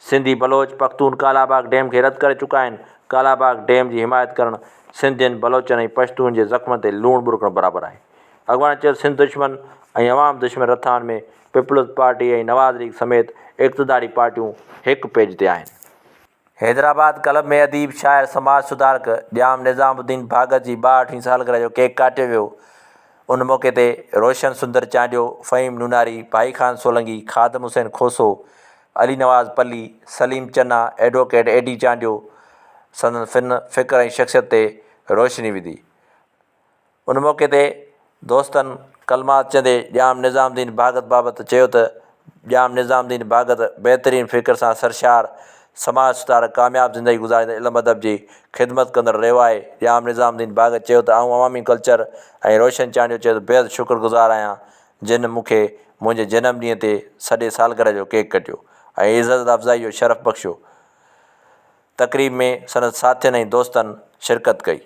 सिंधी बलोच पख्तून कालाबाग डैम खे रद्द करे चुका आहिनि। कालाबाग डैम जी हिमायत करणु सिंधियुनि बलोचनि ऐं पश्तून जे ज़ख़्म ते लूणु बुरकण बराबरि आहे। अॻवान चयो सिंध दुश्मन ऐं अवाम दुश्मन रथान में पीपल्स पार्टी ऐं नवाज़ लीग समेत इक़्तिदारी पार्टियूं हिकु पेज ते आहिनि। हैदराबाद क्लब में अदीब शाइर समाज सुधारक ॼाम निज़ामुद्दीन भागत जी 62वीं सालगिरह जो केक काटियो वियो। उन मौक़े ते रोशन सुंदर चांडियो, फ़हीम नूनारी, भाई खान सोलंकी, ख़ादम हुसैन खोसो, अली नवाज़ पल्ली, सलीम चन्ना, एडवोकेट एडी चांडियो संदन फ़िक्र ऐं शख़्सियत ते रोशनी विधी। उन मौक़े ते दोस्तनि कलमात चंदे ॼाम निज़ामुद्दीन भागत बाबति चयो त ॼाम निज़ामुद्दीन भागत बहितरीन फ़िक्र सां सरशार समाज सुधारक कामयाबु ज़िंदगी गुज़ारींदे इल्म अदब जी ख़िदमत कंदड़ रहियो आहे। ॼाम निज़ामुद्दीन भागत चयो त आऊं अवामी कल्चर ऐं रोशन चांडियो चयो त बेहदि शुक्रगुज़ार आहियां जिन मूंखे मुंहिंजे जनम ॾींहं ते सॼे सालगिरह जो केक कटियो ऐं इज़त अफ़ज़ाई जो शरफ़ बख़्शियो। तक़रीब में संदसि साथियुनि ऐं दोस्तनि शिरकत कई।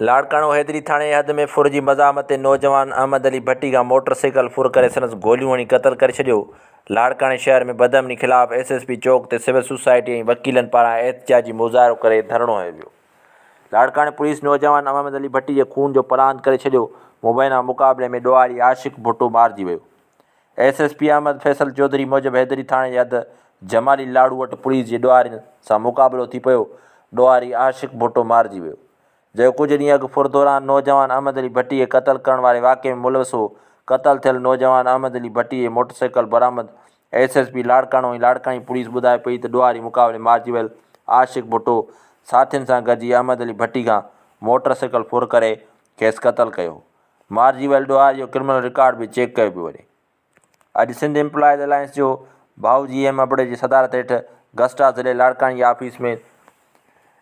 लाड़काणो हैदरी थाणे हद में फुर जी मज़ामत ते नौजवान अहमद अली भट्टी खां मोटरसाइकिल फुर करे संदसि गोलियूं हणी क़तल करे छॾियो। लाड़काणे शहर में बदअमनी ख़िलाफ़ SSP चौक ते सिविल सोसाइटी ऐं वकीलनि पारां एहतिजाजी मुज़ाहिरो करे धरणो हयो वियो। लाड़काणे पुलिस नौजवान अहमद अली भट्टी जे खून जो पलांद करे छॾियो। मुबैना मुक़ाबले में ॾोहारी आशिक़ भुट्टो मारिजी वियो। SSP अहमद फैसल चौधरी मूजिबि हैदरी थाणे जे हद जमाली लाड़ू वटि पुलिस जे ॾोहारियुनि सां मुक़ाबिलो थी पियो। ॾोहारी आशिक़ भुट्टो मारिजी वियो, जो कुझु ॾींहं अॻु फुर दौरान नौजवान अहमद अली भट्टी खे क़तल करण वारे वाक़े में मुलविस हो। क़तल थियल नौजवान अहमद अली भट्टी जी मोटरसाइकिल बरामद। SSP लाड़काणो ऐं लाड़काणी पुलिस ॿुधाए पई त ॾोहारी मुक़ाबले मारिजी वियल आशिक़ भुट्टो साथियुनि सां गॾिजी अहमद अली भट्टी खां मोटरसाइकिल फुर करे खेसि क़तल कयो। मारिजी वियल ॾोहारी जो क्रिमिनल रिकॉर्ड बि चेक कयो पियो वञे। अॼु सिंध एम्प्लॉइज़ अलायंस जो भाऊ GM अबड़े जी सदारत हेठि गस्टा ज़िले लाड़काणी ऑफिस में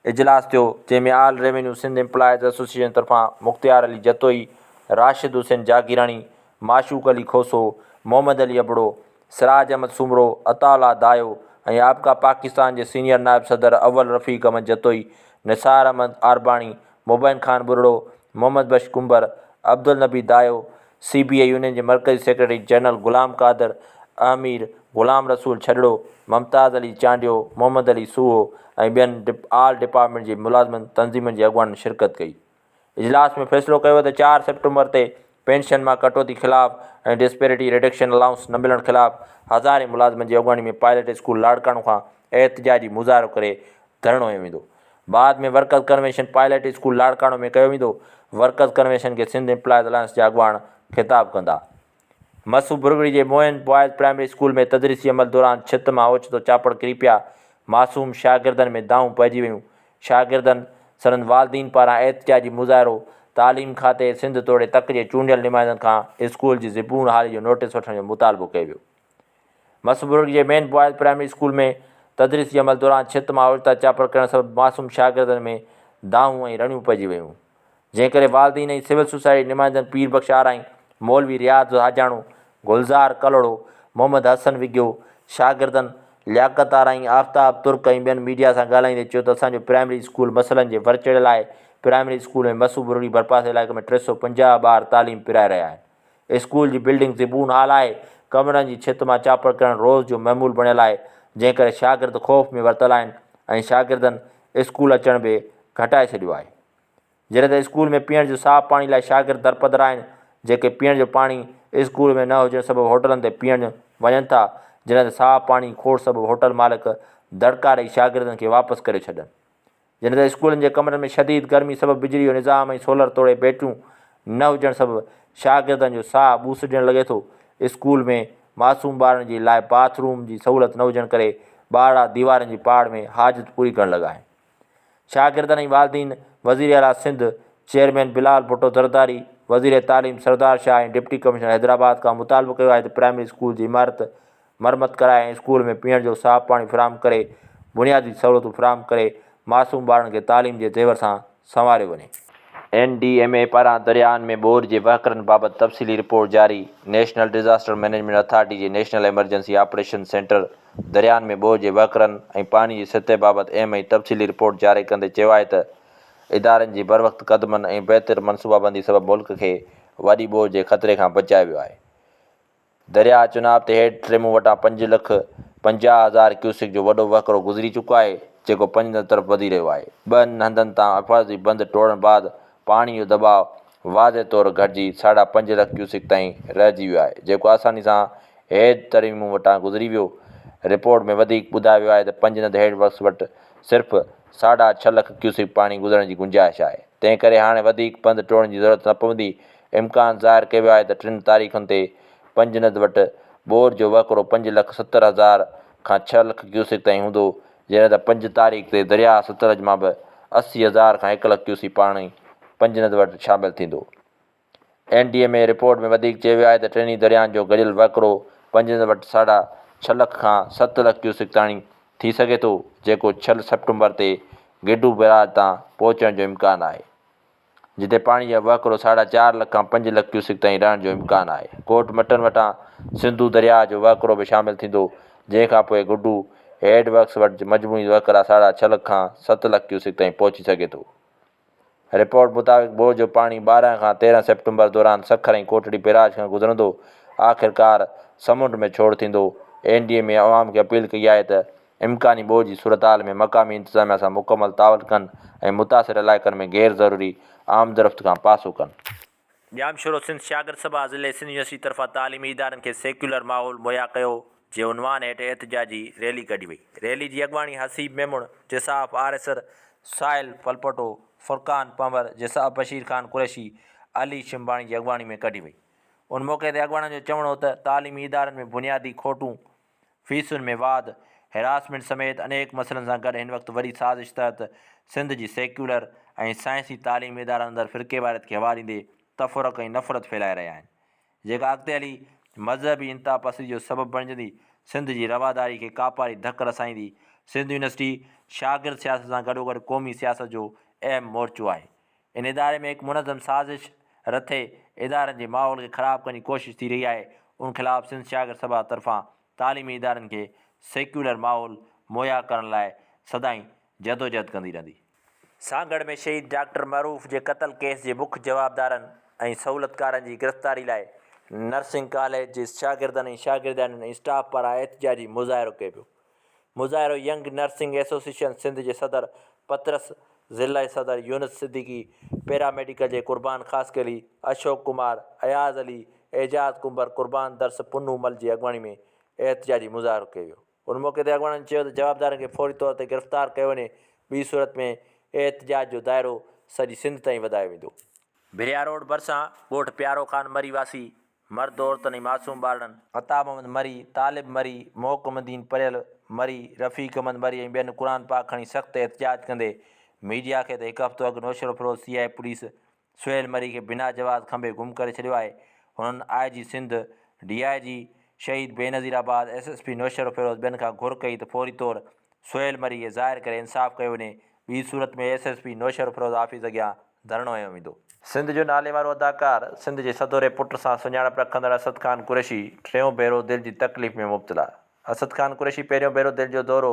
इजलास थियो, जंहिंमें आल रेवेन्यू सिंध एम्प्लॉइज़ एसोसिएशन तरफ़ां मुख़्तियार अली जतोई, राशिद हुसैन जागीराणी, माशूक अली खोसो, मोहम्मद अली अबड़ो, सिराज अहमद सुमरो, अताउल्ला दायो ऐं आपका पाकिस्तान जे सीनियर नायब सदर अव्वल रफ़ीक अहमद जतोई, निसार अहमद आरबाणी, मुबैन खान बुरड़ो, मोहम्मद बख्श कुंबर, अब्दुल नबी दायो, CBA यूनियन जे मरकज़ी सेक्रेटरी जनरल ग़ुलाम कादर अमीर, ग़ुलाम रसूल छॾड़ो, मुमताज़ अली चांडियो, मोहम्मद अली सूहो ऐं ॿियनि आल डिपार्टमेंट जे मुलाज़िमनि तंज़ीमनि जे अॻुवाननि शिरकत कई। इजलास में फ़ैसिलो कयो त 4 सेप्टेम्बर ते पेंशन मां कटौती ख़िलाफ़ ऐं डिस्पेरिटी रिडक्शन अलाउंस न मिलण ख़िलाफ़ हज़ारे मुलाज़िमनि जी अॻुवानी में पायलट स्कूल लाड़काणो खां एहतिजाजी मुज़ाहिरो करे धरणो हयो वेंदो। बाद में workers convention pilot school Larkana में कयो वेंदो। वर्कर्स कन्वेंशन खे सिंध एम्प्लॉइज़ अलायंस जा अॻुवान ख़िताब कंदा। मसू बुरगड़ी जे मोहन बॉयज़ प्राइमरी स्कूल में तदरीसी अमल दौरान छित मां ओचितो चापड़ किरी पिया। मासूम शागिर्दनि में दाऊं पइजी वियूं। शागिर्दनि संदनि वालिदीन पारां एहतिजाजी मुज़ाहिरो तालीम खाते सिंध तोड़े तक जे चूंडियल नुमाइंदनि खां स्कूल जी ज़िबून हाली जो नोटिस वठण जो मुतालबो कयो वियो। मसू बुरगड़ी जे मेन बॉयज़ प्राइमरी स्कूल में तदरीसी अमल दौरान छित मां ओचिता चापड़ करण सबबि मासूम शागिर्दनि में दाऊं ऐं रड़ियूं पइजी वियूं, जंहिं करे वालिदीन ऐं सिविल सोसाइटी नुमाइंदनि पीर बख़्श आराई, मौलवी रियाज़ हाजाणो, गुलज़ार कलोड़ो, मोहम्मद हसन विगियो, शागिर्दनि लियाकत आराई, आफ्ताब तुर्क ऐं ॿियनि मीडिया सां ॻाल्हाईंदे चयो त असांजो प्राइमरी स्कूल मसइलनि जे वरचड़ियल आहे। प्राइमरी स्कूल में मसू बुरगड़ी भरपासे इलाइक़े में 350 ॿार तालीम पिराए रहिया आहिनि। स्कूल जी बिल्डिंग ज़िबून हाल आहे। कमरनि जी छित मां चापड़ करणु रोज़ जो महमूल बणियल आहे, जंहिं करे शागिर्द ख़ौफ़ में वरितल आहिनि ऐं शागिर्दनि स्कूल अचण बि घटाए छॾियो आहे। जॾहिं त स्कूल में पीअण जो साफ़ु पाणी लाइ शागिर्द दरपदर आहिनि, जेके पीअण जो पाणी स्कूल में न हुजण सबबि होटलनि ते पीअण वञनि था, जॾहिं त साफ़ु पाणी खोड़ सबबि होटल मालिक दड़का ॾेई शागिर्दनि खे वापसि करे छॾनि। जॾहिं त स्कूलनि जे कमरनि में शदीद गर्मी सबबि बिजली जो निज़ाम ऐं सोलर तोड़े बैटरियूं न हुजण सबबि शागिर्दनि जो साहु ॿूसजणु लॻे थो। स्कूल में मासूम ॿारनि जे लाइ बाथरूम जी सहूलियत न हुजण करे ॿार दीवारनि जी पाड़ में हाजत पूरी करणु लॻा आहिनि। शागिर्दनि ऐं वालिदीन वज़ीर आला सिंध चेयरमैन बिलाल भुट्टो ज़रदारी, वज़ीर तालीम सरदार शाह ऐं डिप्टी कमिश्नर हैदराबाद खां मुतालबो कयो आहे त प्राइमरी स्कूल जी इमारत मरमत कराए ऐं स्कूल में पीअण जो साफ़ु पाणी फ़राहम करे बुनियादी सहूलियतूं फ़राहम करे मासूम ॿारनि खे तालीम जे ज़ेवर सां संवारियो वञे। NDMA पारां दरियाहनि में ॿोर जे वहिकरनि बाबति तफ़सीली रिपोर्ट जारी। नेशनल डिज़ास्टर मैनेजमेंट अथॉरिटी जे नेशनल एमरजेंसी ऑपरेशन सेंटर दरियाहनि में ॿोर जे वहिकरनि ऐं पाणी जी सतह बाबति अहम ऐं तफ़सीली रिपोर्ट जारी कंदे चयो आहे त इदारनि जी बरवक़्तु क़दमनि ऐं बहितर मनसूबाबंदी सबबि मुल्क खे वॾी ॿोर जे ख़तरे खां बचाए वियो आहे। दरिया चुनाव ते हेठि ट्रेमूं वटां 5,50,000 क्यूसिक जो वॾो वहिकिरो गुज़री चुको आहे, जेको पंजनि तरफ़ वधी रहियो आहे। ॿिनि हंधनि तां हिफ़ाज़ती बंदि टोड़ण बैदि पाणी जो दॿाउ वाज़े तौरु घटिजी 5.5 लख क्यूसिक ताईं रहिजी वियो आहे, जेको आसानी सां हेठि ट्रेमूं वटां गुज़री वियो। रिपोर्ट में वधीक ॿुधायो वियो आहे त पंजनद हेड वर्क्स वटि सिर्फ़ु 6.5 लख क्यूसिक पाणी गुज़रण जी गुंजाइश आहे। तंहिं करे हाणे वधीक बंदि टोड़ण जी ज़रूरत न पवंदी। इम्कान ज़ाहिर कयो वियो आहे त 3 तारीख़ुनि ते पंजनद वटि ॿोर जो वहिकिरो 5,70,000 खां 6 लख क्यूसिक ताईं हूंदो, जॾहिं त 5 तारीख़ ते दरिया सतलज मां बि 80,000 खां 1 लख क्यूसिक पाणी पंजनद वटि शामिलु थींदो। NDMA रिपोर्ट में वधीक चयो वियो आहे त टिनी दरियाहनि जो गॾियल वहिकिरो पंजनद वटि 6.5 लख खां 7 लख क्यूसिक ताईं थी सघे थो, जेको 6 सेप्टेम्बर ते गिडू बैराज तां पहुचण जो इम्कानु आहे, जिते पाणी जो वहिकिरो 4.5 लख खां 5 लख क्यूसिक ताईं रहण जो इम्कानु आहे। कोट मटन वटां सिंधु दरिया जो वहिकिरो बि शामिलु थींदो, जंहिंखां पोइ गुडू हेड वर्क्स वटि मजमूई वहिकिरा 6.5 लख खां 7 लख क्यूसिक ताईं पहुची सघे थो। रिपोर्ट मुताबिक़ बोर जो पाणी 12 खां 13 सेप्टेम्बर दौरान सखर ऐं कोटड़ी बैराज खां गुज़रंदो, आख़िरकार समुंड में छोड़ थींदो। NDMA अवाम खे अपील कई आहे त इम्कानी बोर जी सूरतहाल में मक़ामी इंतिज़ामिया सां मुकमल तावन कनि ऐं मुतासिर इलाइक़नि में गैर ज़रूरी आमदरफ़्त खां पासो कनि। ॼाम शुरो सिंध शागिर्द सभा ज़िले सिंध यूनिवर्सिटी तरफ़ां तालीमी इदारनि खे सेक्युलर माहौल मुहैया कयो जे उनवान हेठि एहतिजाजी रैली कढी वई। रैली जी अॻवानी हसीब मेमुण, जिसाफ़ आरएसर, साहिल फलपटो, फुरकान पंवर, जिसाफ़ बशीर ख़ान कुरैशी, अली शिंबाणी जी अॻवानी में कढी वई। उन मौक़े ते अॻवाननि जो चवणो हो त तालीमी इदारनि में बुनियादी खोटूं, फीसुनि में वाध, हिरासमेंट समेत अनेक मसइलनि सां गॾु हिन वक़्तु वॾी साज़िश तहत सिंध जी सेक्युलर ऐं साइंसी तालीमी इदारनि अंदरि फ़िरक़ेवारियत खे हवा ॾींदे तफ़रक़ ऐं नफ़रत फैलाए रहिया आहिनि, जेका अॻिते हली मज़हबी इंतापसंदी जो सबबु बणिजंदी, सिंध जी रवादारी खे कापारी धकु रसाईंदी। सिंध यूनिवर्सिटी शागिर्द सियासत सां गॾोगॾु क़ौमी सियासत जो अहम मोर्चो आहे। इन इदारे में हिकु मुनज़म साज़िश रथे इदारनि जे माहौल खे ख़राबु करण जी कोशिशि थी रही आहे। उन ख़िलाफ़ु सिंध शागिर्द सभा तरफ़ां तालीमी इदारनि खे सेक्युलर माहौल मुहैया करण लाइ सदाईं जदोजहद कंदी रहंदी। सागड़ में शहीद डॉक्टर मरूफ़ जे क़त्ल केस जे मुख्य जवाबदारनि ऐं सहूलियतकारनि जी गिरफ़्तारी लाइ नर्सिंग कॉलेज जे शागिर्दनि ऐं शागिर्दियाणियुनि ऐं स्टाफ पारां एहतिजाजी मुज़ाहिरो कयो पियो। मुज़ाहिरो यंग नर्सिंग एसोसिएशन सिंध जे सदर पतरस, ज़िला सदर यूनुस सिद्दीकी, पैरामेडिकल जे कुर्बान ख़ासि अली, अशोक कुमार, अयाज़ अली, एजाज़ कुंबर, कुर्बान दर्स पुन्नू मल जी अॻवानी में एहतिजाजी मुज़ाहिरो कयो वियो। उन मौक़े ते अॻवाननि चयो त जवाबदारनि खे फौरी तौर ते गिरफ़्तार कयो वञे, ॿी सूरत में एहतिजाज जो दाइरो सॼी सिंध ताईं वधायो वेंदो। भिरिया रोड भरिसां ॻोठ प्यारो ख़ान मरी वासी मर्द औरतनि ऐं मासूम ॿारनि अता मोहम्मद मरी, तालिब मरी, मोहकमदीन परियल मरी, रफ़ीक अहमद मरी ऐं ॿियनि क़ुर पाक खणी सख़्तु एहतिजाज कंदे मीडिया खे त हिकु हफ़्तो अॻु नौशरो फिरोज़ CI पुलिस सुहेल मरी खे बिना जवाज़ खंभे गुम करे छॾियो आहे। हुननि IG सिंध, DIG शहीद बेनज़ीराबाद, SSP नौशरो फिरोज़ ॿियनि खां घुर कई त फौरी तौरु सुहेल मरी खे ज़ाहिर करे इंसाफ़ कयो वञे, ॿी सूरत में SSP नौशरो फिरोज़ ऑफिस अॻियां धरणो हयो वेंदो। सिंध जो नाले वारो अदाकार, सिंध जे सदोरे पुट सां सुञाणप रखंदड़ असद ख़ान कुरैशी टियों भेरो दिलि जी तकलीफ़ में मुब्तला। असद ख़ान कुरैशी पहिरियों भेरो दिलि जो दौरो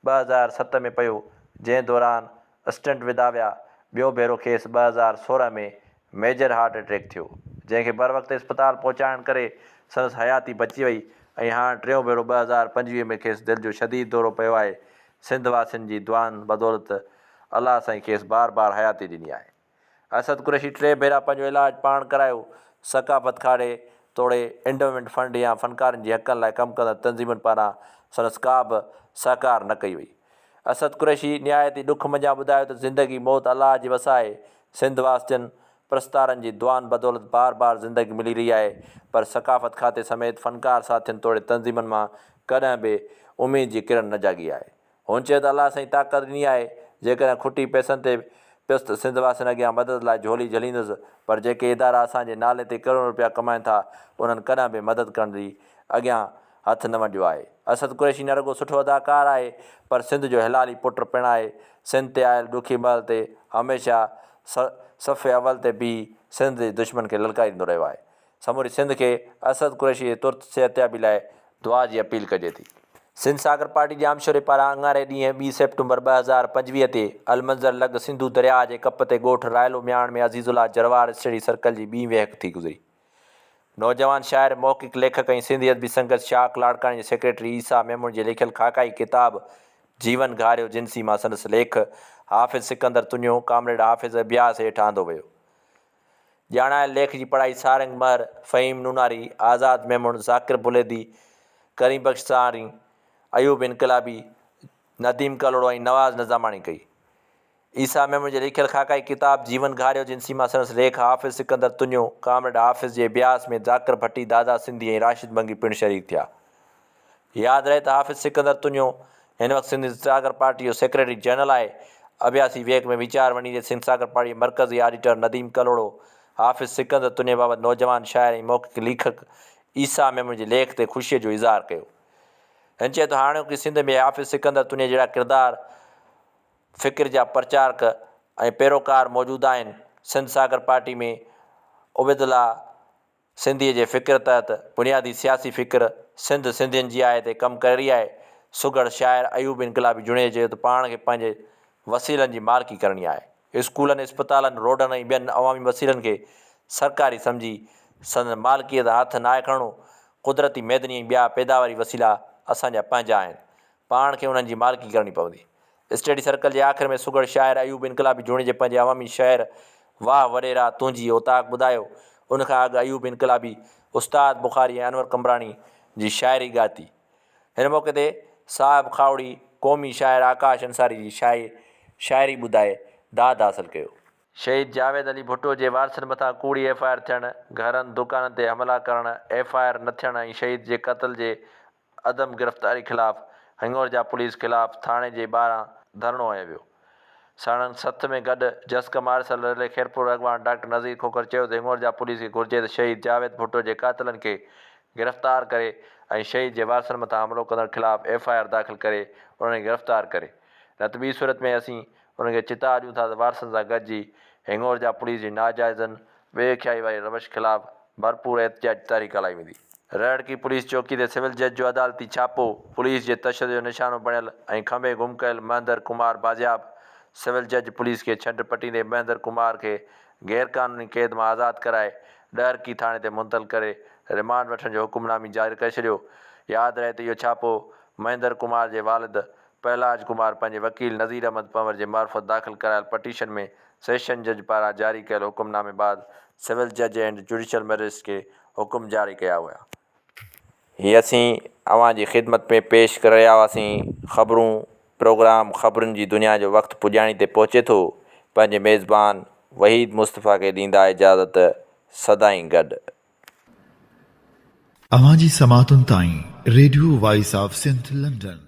2007 में पियो, जंहिं दौरान स्टंट विधा विया। ॿियो भेरो खेसि 2016 में मेजर हार्ट अटैक थियो, जंहिंखे बर वक़्तु इस्पताल पहुचाइण करे संदसि हयाती बची वई ऐं हाणे टियों भेरो 2025 में खेसि दिलि जो शदीद दौरो पियो आहे। सिंध वासियुनि जी दुआनि बदौलत अलाह साईं खेसि बार बार हयाती ॾिनी आहे। असद कुरैशी 3 भेरा पंहिंजो इलाजु पाण करायो। सकाफ़त खाड़े तोड़े एंडोमेंट फंड या फ़नकारनि जे हक़नि लाइ कमु कंदड़ तंज़ीमुनि पारां संदसि का बि सहकार न कई वई। असद कुरैशी निहायती ॾुख मंझां ॿुधायो त ज़िंदगी मौत अलाह जी वसाए, सिंध वासियुनि प्रस्तारनि जी दुआनि बदौलत बार बार ज़िंदगी मिली रही आहे, पर सकाफ़त खाते समेत फ़नकार साथियुनि तोड़े तंज़ीमुनि मां कॾहिं बि उमेद जी किरण न जागी आहे। हुन चयो त अलाह साईं ताक़त ॾिनी आहे, जेकॾहिं खुटी पैसनि ते पियुसि त सिंध वासियुनि अॻियां मदद लाइ झोली झलींदुसि, पर जेके इदारा असांजे नाले ते करोड़ रुपया कमाइनि था उन्हनि कॾहिं बि मदद करण जी अॻियां हथु न वंडियो आहे। असद कुरैशी न रुॻो सुठो अदाकार आहे पर सिंध जो हिलाली पुटु पिणु आहे। सिंध ते आयल ॾुखी महल ते हमेशह सफ़े अवल ते बीह सिंध जे दुश्मन खे ललकारींदो रहियो आहे। समूरी सिंध खे असद कुरैशी जे तुर्त सिहतयाबी लाइ दुआ जी अपील कजे थी। सिंध सागर पार्टी जे आमशोरे पारां अंगारे ॾींहुं 2 सेप्टेम्बर 2025 ते अलमंज़र लॻ सिंधू दरिया जे कप ते ॻोठु रायलो म्याण में अज़ीज़ुल्लाह जरवार स्टडी सर्कल जी ॿीं वेहक थी गुज़री। नौजवान शाइर, मौक़िक़ लेखक ऐं सिंधी अदबी संगत शाख लाड़काणी जे सेक्रेटरी ईसा मेमून जे लिखियलु खाकाई किताब जीवन घारियो जिनसी मां संदसि लेख हाफ़िज़ सिकंदर तुनियो कामरेड हाफ़िज़ अब्यास हेठि आंदो वियो। ॼाणायल लेख जी पढ़ाई सारंग महर, फ़हीम नूनारी, आज़ाद मेमून, ज़ाकिर बुलेदी, करीम बख़्श सारी, अयूब इनकलाबी, नदीम कलोड़ो ऐं नवाज़ नज़ामाणी कई। ईसा मेमून जे लिखियलु खाकाई किताब जीवन घारियो जिनसी मां संदसि लेख हाफ़िज़ सिकंदर तुनियो कामरेड हाफ़िज़ जे अब्यास में ज़ाकिर भट्टी, दादा सिंधी ऐं राशिद बंगी पिणु शरीक थिया। यादि रहे त हाफ़िज़ सिकंदर तुनियो हिन वक़्तु सिंध सागर पार्टी जो सेक्रेटरी जनरल आहे। अब्यासी वेग में वीचार वञी जे सिंध सागर पार्टी मरकज़ी ऑडिटर नदीम कलोड़ो हाफ़िज़ सिकंदर तुनियो बाबति नौजवान शाइर ऐं मौक़िक़ लेखक ईसा मेमून जे लेख ते ख़ुशीअ जो इज़हार कयो। हिन चयो त हाणोकी सिंध में हाफ़िज़ सिकंदर तुनियो जहिड़ा किरदार फ़िक्र जा प्रचारक ऐं पैरोकार मौजूदु आहिनि। सिंध सागर पार्टी में उबैदुल्ला सिंधीअ जे फ़िक्र तहत बुनियादी सियासी फ़िक्र सिंध सिंधियुनि जी आहे ते कमु करे रही आहे। सुगड़ शाइर अयूब इनकलाबी जुड़े चयो त पाण खे पंहिंजे वसीलनि जी मालिकी करणी आहे। स्कूलनि, इस्पतालनि, रोडनि ऐं ॿियनि अवामी वसीलनि खे सरकारी सम्झी संदन मालिकीअ ते हथु नाहे खणणो। कुदरती मैदनी ऐं ॿिया पैदावारी वसीला असांजा पंहिंजा आहिनि, पाण खे उन्हनि जी मालिकी करणी पवंदी। स्टडी सर्कल जे आख़िर में सुगड़ शाइर अयूब इनकलाबी जुड़े जे पंहिंजे अवामी शहर वाह वॾेरा तुंहिंजी ओताक ॿुधायो। उनखां अॻु अयूब इनकलाबी उस्ताद बुख़ारी ऐं अनवर कमराणी जी शाइरी ॻाती। हिन मौक़े ते साहिब खावड़ी क़ौमी शाइर आकाश अंसारी जी शाइरी ॿुधाए दाद हासिलु कयो। शहीद जावेद अली भुट्टो जे वारसनि मथां कूड़ी FIR थियणु, घरनि दुकाननि ते हमला करणु, FIR न थियणु ऐं शहीद जे क़त्ल जे अदम गिरफ़्तारी ख़िलाफ़ु हिंगोर जा पुलिस ख़िलाफ़ु थाणे जे ॿाहिरां धरणो हंयो वियो। साणंद 7 में गॾु जस्क मार्शल रिले खैरपुर अॻवान डॉक्टर नज़ीर खोखर चयो त हिंगोर जा पुलिस खे घुर्जे त शहीद जावेद भुट्टो जे क़ातिलनि खे गिरफ़्तार करे ऐं शहीद जे वारसनि मथां हमिलो कंदड़ ख़िलाफ़ु FIR दाख़िल करे उन्हनि खे गिरफ़्तार करे। न त ॿी सूरत में असीं उन्हनि खे चिता ॾियूं था त वारसनि सां गॾिजी हिंगोर जा पुलिस जी नाजाइज़नि बेख्याई वारी रवश ख़िलाफ़ु भरपूर एहतिजाजी तहरीक हलाई वेंदी। रड़की पुलिस चौकी ते सिविल जज जो अदालती छापो, पुलिस जे तशदुद जो निशानो बणियल ऐं खंभे गुम कयल महेंद्र कुमार बाजियाब। सिविल जज पुलिस खे छंड पटींदे महेंद्र कुमार खे गैरक़ानूनी क़ैद मां आज़ादु कराए ॾहरकी थाणे ते मुंतक़िल करे रिमांड वठण जो हुकुमनामी जारी करे छॾियो। यादि रहे त इहो छापो महेंद्र कुमार जे वालिद पहलाज कुमार पंहिंजे वकील नज़ीर अहमद पंवर जे मार्फत दाख़िल करायल पटीशन में सेशन जज पारां जारी कयल हुकुमनामे बाबति सिविल जज एंड जुडिशल मैजिस्ट्रेट खे हुकुम जारी कया हुआ। हीअ असीं अवां जी ख़िदमत में पेश करे रहिया हुआसीं ख़बरूं प्रोग्राम ख़बरुनि जी दुनिया जो वक़्तु पुॼाणी ते पहुचे थो। पंहिंजे मेज़बान वहीद मुस्तफ़ा खे ॾींदा इजाज़त, सदाईं गॾु। अवां जी समातुनि ताईं radio voice of Sindh London.